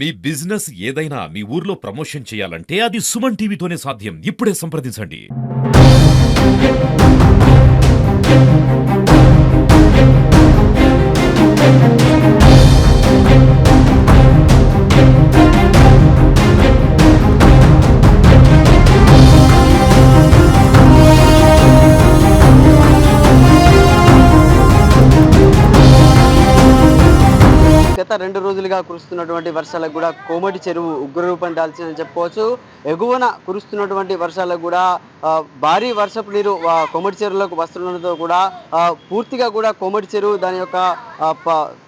మీ business ఏదైనా మీ ఊర్లో promotion చేయాలంటే అది సుమన్ టీవీతోనే సాధ్యం. ఇప్పుడే సంప్రదించండి. గత 2 రోజులుగా కురుస్తున్నటువంటి వర్షాలకు గూడా కోమటి చెరువు ఉగ్ర రూపం దాల్చిందని చెప్పుకోవచ్చు. ఎగువన కురుస్తున్నటువంటి వర్షాలకు గూడా భారీ వర్షపు నీరు కోమటి చెరువులోకి వస్తుండడంతో కూడా పూర్తిగా గూడా కోమటి చెరువు దాని యొక్క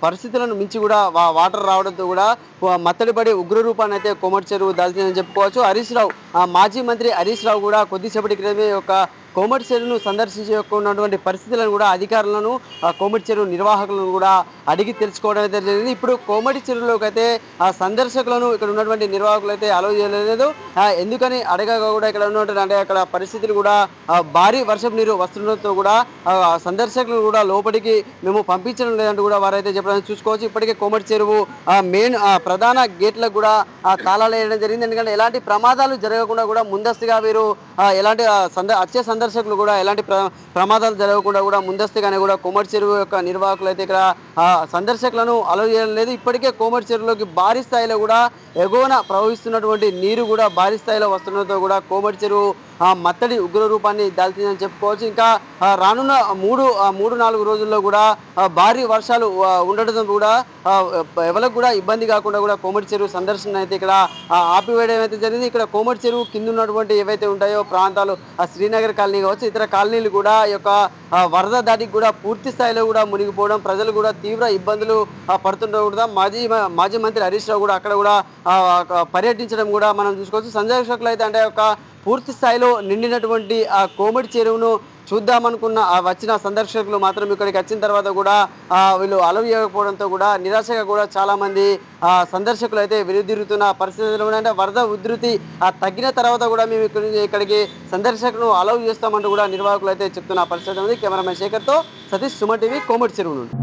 పరిస్థితులను మించి గూడా వాటర్ రావడంతో గూడా మత్తడి పడి ఉగ్ర రూపాన్నయితే కోమటి చెరువు దాల్చిందని చెప్పుకోవచ్చు. హరీష్ రావు మాజీ మంత్రి హరీష్ రావు గూడా కొద్దిసేపటి క్రితమే ఒక కోమటి చెరువును సందర్శించుకున్నటువంటి పరిస్థితులను కూడా అధికారులను కోమటి చెరువు నిర్వాహకులను కూడా అడిగి తెలుసుకోవడం అయితే జరిగింది. ఇప్పుడు కోమటి చెరువులోకి అయితే సందర్శకులను ఇక్కడ ఉన్నటువంటి నిర్వాహకులు అయితే అలౌ చేయలేదు. ఎందుకని అడగగా కూడా ఇక్కడ ఉన్నటువంటి అంటే అక్కడ పరిస్థితులు కూడా భారీ వర్షపు నీరు వస్తుండడంతో కూడా సందర్శకులను కూడా లోపలికి మేము పంపించడం లేదంటూ కూడా వారైతే చెప్పడం చూసుకోవచ్చు. ఇప్పటికే కోమటి చెరువు మెయిన్ ప్రధాన గేట్లకు కూడా తాళాలు వేయడం జరిగింది. ఎందుకంటే ఎలాంటి ప్రమాదాలు జరగకుండా కూడా ముందస్తుగా వీరు ఎలాంటి వచ్చే సందర్శకులు కూడా ఎలాంటి ప్రమాదాలు జరగకుండా కూడా ముందస్తుగానే కూడా కోమటి చెరువు యొక్క నిర్వాహకులు అయితే ఇక్కడ సందర్శకులను అలౌ చేయడం లేదు. ఇప్పటికే కోమటి చెరువులోకి భారీ స్థాయిలో కూడా ఎగువన ప్రవహిస్తున్నటువంటి నీరు కూడా భారీ స్థాయిలో వస్తుండడంతో కూడా కోమటి చెరువు మత్తడి ఉగ్ర రూపాన్ని దాల్చిందని చెప్పుకోవచ్చు. ఇంకా రానున్న 3-4 రోజుల్లో కూడా భారీ వర్షాలు ఉండడంతో కూడా ఎవరికి కూడా ఇబ్బంది కాకుండా కూడా కోమటి చెరువు సందర్శన అయితే ఇక్కడ ఆపివేయడం అయితే జరిగింది. ఇక్కడ కోమటి చెరువు కింద ఉన్నటువంటి ఏవైతే ఉంటాయో ప్రాంతాలు శ్రీనగర్ కాలనీ కావచ్చు, ఇతర కాలనీలు కూడా ఈ యొక్క వరద దాడికి కూడా పూర్తి స్థాయిలో కూడా మునిగిపోవడం, ప్రజలు కూడా తీవ్ర ఇబ్బందులు పడుతుండడం కూడా మాజీ మంత్రి హరీష్ రావు కూడా అక్కడ కూడా పర్యటించడం కూడా మనం చూసుకోవచ్చు. సందర్శకులు అయితే అంటే ఒక పూర్తి స్థాయిలో నిండినటువంటి ఆ కోమటి చెరువును చూద్దామనుకున్న వచ్చిన సందర్శకులు మాత్రం ఇక్కడికి వచ్చిన తర్వాత కూడా వీళ్ళు అలవ్ చేయకపోవడంతో కూడా నిరాశగా కూడా చాలామంది సందర్శకులు అయితే వెలుదిరుగుతున్న పరిస్థితులు ఉన్నాయంటే వరద ఉధృతి తగ్గిన తర్వాత కూడా మేము ఇక్కడికి సందర్శకులను అలవ్ చేస్తామంటూ కూడా నిర్వాహకులు అయితే చెప్తున్న పరిస్థితి ఉంది. కెమెరామెన్ శేఖర్తో సతీష్, సుమన్ టీవీ, కోమటి చెరువు నుండి.